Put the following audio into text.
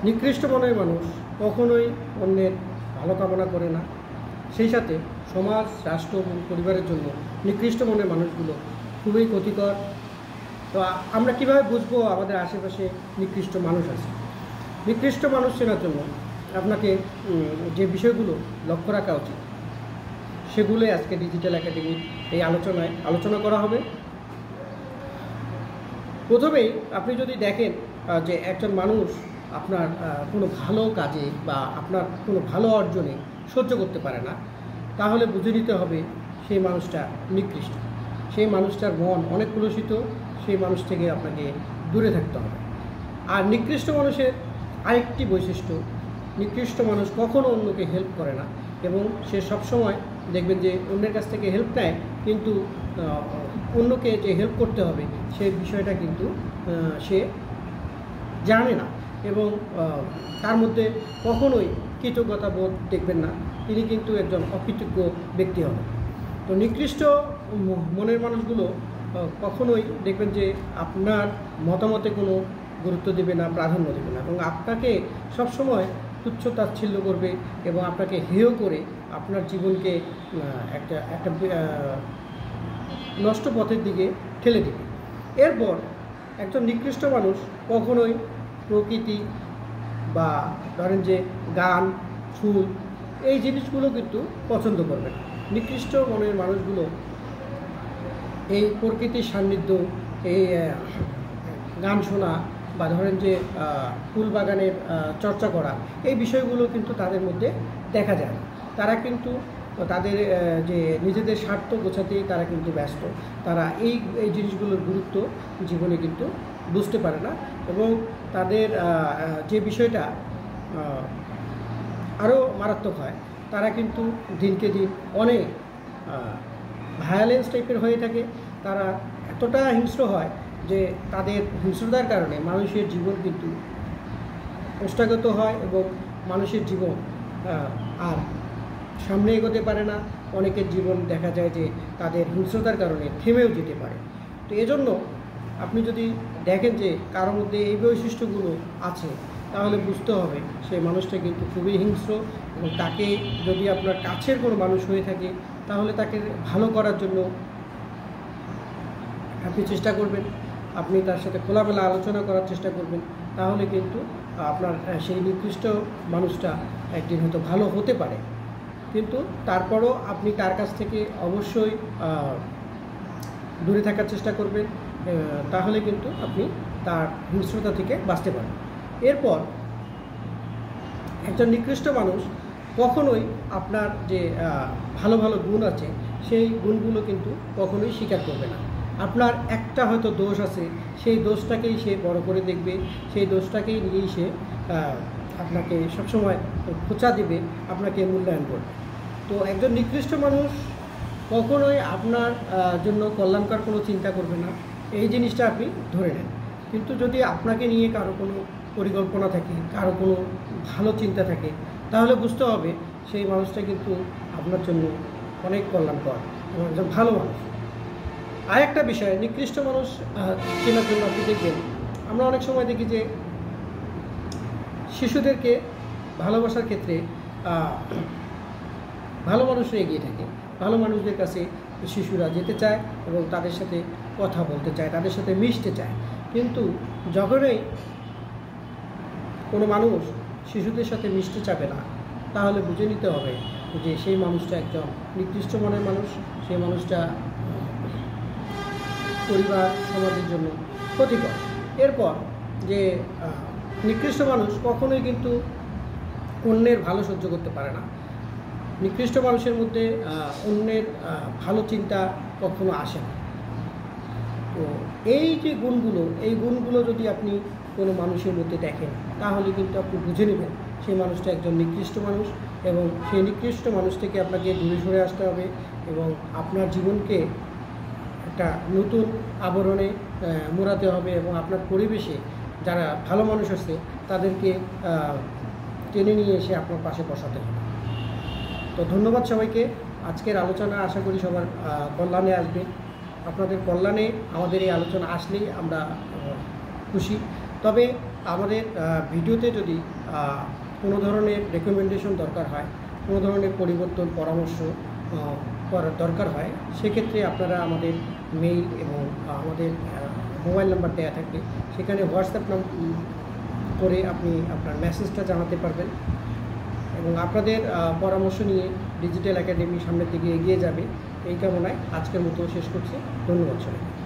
নিকৃষ্ট মনের মানুষ কখনোই অন্যের ভালো কামনা করে না। সেই সাথে সমাজ, রাষ্ট্র এবং পরিবারের জন্য নিকৃষ্ট মনের মানুষগুলো খুবই ক্ষতিকর। তো আমরা কীভাবে বুঝবো আমাদের আশেপাশে নিকৃষ্ট মানুষ আছে? নিকৃষ্ট মানুষ চেনার জন্য আপনাকে যে বিষয়গুলো লক্ষ্য রাখা উচিত সেগুলোই আজকে ডিজিটাল একাডেমির এই আলোচনায় আলোচনা করা হবে। প্রথমেই আপনি যদি দেখেন যে একজন মানুষ আপনার কোনো ভালো কাজে বা আপনার কোনো ভালো অর্জনে সহ্য করতে পারে না, তাহলে বুঝে নিতে হবে সেই মানুষটা নিকৃষ্ট। সেই মানুষটার মন অনেক কলুষিত, সেই মানুষ থেকে আপনাকে দূরে থাকতে হবে। আর নিকৃষ্ট মানুষের আরেকটি বৈশিষ্ট্য, নিকৃষ্ট মানুষ কখনো অন্যকে হেল্প করে না এবং সে সবসময় দেখবেন যে অন্যের কাছ থেকে হেল্প নেয়, কিন্তু অন্যকে যে হেল্প করতে হবে সেই বিষয়টা কিন্তু সে জানে না এবং তার মধ্যে কখনোই কৃতজ্ঞতা বোধ দেখবেন না। তিনি কিন্তু একজন অকৃতজ্ঞ ব্যক্তি হবেন। তো নিকৃষ্ট মনের মানুষগুলো কখনোই দেখবেন যে আপনার মতামতে কোনো গুরুত্ব দেবে না, প্রাধান্য দেবে না এবং আপনাকে সবসময় তুচ্ছ তাচ্ছিল্য করবে এবং আপনাকে হেয় করে আপনার জীবনকে একটা একটা নষ্ট পথের দিকে ঠেলে দেবে। এরপর একজন নিকৃষ্ট মানুষ কখনোই প্রকৃতি বা ধরেন যে গান, ফুল, এই জিনিসগুলো কিন্তু পছন্দ করবে না। নিকৃষ্ট মনের মানুষগুলো এই প্রকৃতির সান্নিধ্য, এই গান শোনা বা ধরেন যে ফুল বাগানের চর্চা করা, এই বিষয়গুলো কিন্তু তাদের মধ্যে দেখা যায় না। তারা কিন্তু তাদের যে নিজেদের স্বার্থ গোছাতেই তারা কিন্তু ব্যস্ত। তারা এই জিনিসগুলোর গুরুত্ব জীবনে কিন্তু বুঝতে পারে না এবং তাদের যে বিষয়টা আরও মারাত্মক হয়, তারা কিন্তু দিনকে দিন অনেক ভায়োলেন্স টাইপের হয়ে থাকে। তারা এতটা হিংস্র হয় যে তাদের হিংস্রতার কারণে মানুষের জীবন কিন্তু ওষ্ঠাগত হয় এবং মানুষের জীবন আর সামনে এগোতে পারে না। অনেকের জীবন দেখা যায় যে তাদের হিংস্রতার কারণে থেমেও যেতে পারে। তো এজন্য আপনি যদি দেখেন যে কারোর মধ্যে এই বৈশিষ্ট্যগুলো আছে, তাহলে বুঝতে হবে সেই মানুষটা কিন্তু খুবই হিংস্র এবং তাকে যদি আপনার কাছের কোনো মানুষ হয়ে থাকে তাহলে তাকে ভালো করার জন্য আপনি চেষ্টা করবেন, আপনি তার সাথে খোলামেলা আলোচনা করার চেষ্টা করবেন। তাহলে কিন্তু আপনার সেই নিকৃষ্ট মানুষটা একদিন হয়তো ভালো হতে পারে, কিন্তু তারপরও আপনি তার কাছ থেকে অবশ্যই দূরে থাকার চেষ্টা করবেন। তাহলে কিন্তু আপনি তার হিংস্রতা থেকে বাঁচতে পারেন। এরপর একজন নিকৃষ্ট মানুষ কখনোই আপনার যে ভালো ভালো গুণ আছে সেই গুণগুলো কিন্তু কখনোই স্বীকার করবে না। আপনার একটা হয়তো দোষ আছে, সেই দোষটাকেই সে বড় করে দেখবে, সেই দোষটাকেই নিয়েই সে আপনাকে সবসময় খোঁচা দেবে, আপনাকে মূল্যায়ন করবে। তো একজন নিকৃষ্ট মানুষ কখনোই আপনার জন্য কল্যাণকর কোনো চিন্তা করবে না, এই জিনিসটা আপনি ধরে নেন। কিন্তু যদি আপনাকে নিয়ে কারো কোনো পরিকল্পনা থাকে, কারো কোনো ভালো চিন্তা থাকে, তাহলে বুঝতে হবে সেই মানুষটা কিন্তু আপনার জন্য অনেক কল্যাণকর এবং একজন ভালো মানুষ। আরেকটা বিষয়, নিকৃষ্ট মানুষ চেনার জন্য আপনি দেখবেন, আমরা অনেক সময় দেখি যে শিশুদেরকে ভালোবাসার ক্ষেত্রে ভালো মানুষরা এগিয়ে থাকে। ভালো মানুষদের কাছে শিশুরা যেতে চায় এবং তাদের সাথে কথা বলতে চায়, তাদের সাথে মিশতে চায়। কিন্তু যখনই কোনো মানুষ শিশুদের সাথে মিশতে চাবে না, তাহলে বুঝে নিতে হবে যে সেই মানুষটা একজন নিকৃষ্ট মনের মানুষ। সেই মানুষটা পরিবার, সমাজের জন্য ক্ষতিকর। এরপর যে নিকৃষ্ট মানুষ কখনোই কিন্তু অন্যের ভালো সহ্য করতে পারে না। নিকৃষ্ট মানুষের মধ্যে অন্যের ভালো চিন্তা কখনো আসে না। তো এই যে গুণগুলো, এই গুণগুলো যদি আপনি কোনো মানুষের মধ্যে দেখেন, তাহলে কিন্তু আপনি বুঝে নেবেন সেই মানুষটা একজন নিকৃষ্ট মানুষ এবং সেই নিকৃষ্ট মানুষ থেকে আপনাকে দূরে সরে আসতে হবে এবং আপনার জীবনকে একটা নতুন আবরণে মোড়াতে হবে এবং আপনার পরিবেশে যারা ভালো মানুষ আছে তাদেরকে টেনে নিয়ে এসে আপনার পাশে বসাতে হবে। তো ধন্যবাদ সবাইকে। আজকের আলোচনা আশা করি সবার কল্যাণে আসবে। আপনাদের কল্যাণে আমাদের এই আলোচনা আসলেই আমরা খুশি। তবে আমাদের ভিডিওতে যদি কোনো ধরনের রেকমেন্ডেশন দরকার হয়, কোনো ধরনের পরিবর্তন পরামর্শ করার দরকার হয়, সেক্ষেত্রে আপনারা আমাদের মেইল এবং আমাদের মোবাইল নাম্বার দেওয়া থাকবে, সেখানে হোয়াটসঅ্যাপ করে আপনি আপনার মেসেজটা জানাতে পারবেন এবং আপনাদের পরামর্শ নিয়ে ডিজিটাল একাডেমি সামনের দিকে এগিয়ে যাবে। এই কামনায় আজকের মতো শেষ করছি। ধন্যবাদ সবাইকে।